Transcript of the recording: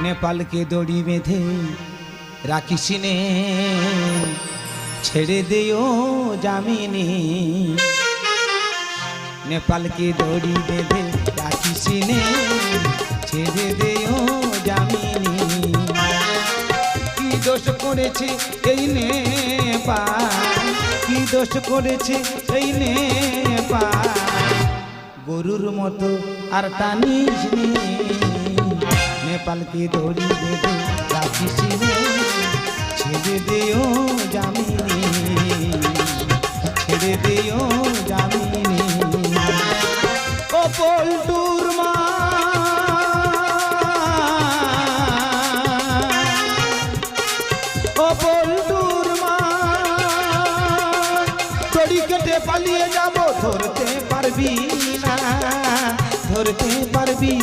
নেপালকে দড়ি বেঁধে রাখিস নে, ছেড়ে দিও জামিনী। নেপালকে দড়ি বেঁধে রাখিস নে, ছেড়ে দিও জামিনী। কি দোষ করেছে এই নেপাল, কি দোষ করেছে এই নেপাল, গরুর মতো আর টানিস নে। নেপালকে দড়ি বেঁধে রাখিস নে, ছেড়ে দিও জামিনী, ছেড়ে দিও জামিনী। ও পল্টুর মা, ও পল্টুর মা, দড়ি কেটে পালিয়ে যাব, ধরতে পারবি না, ধরতে পারবি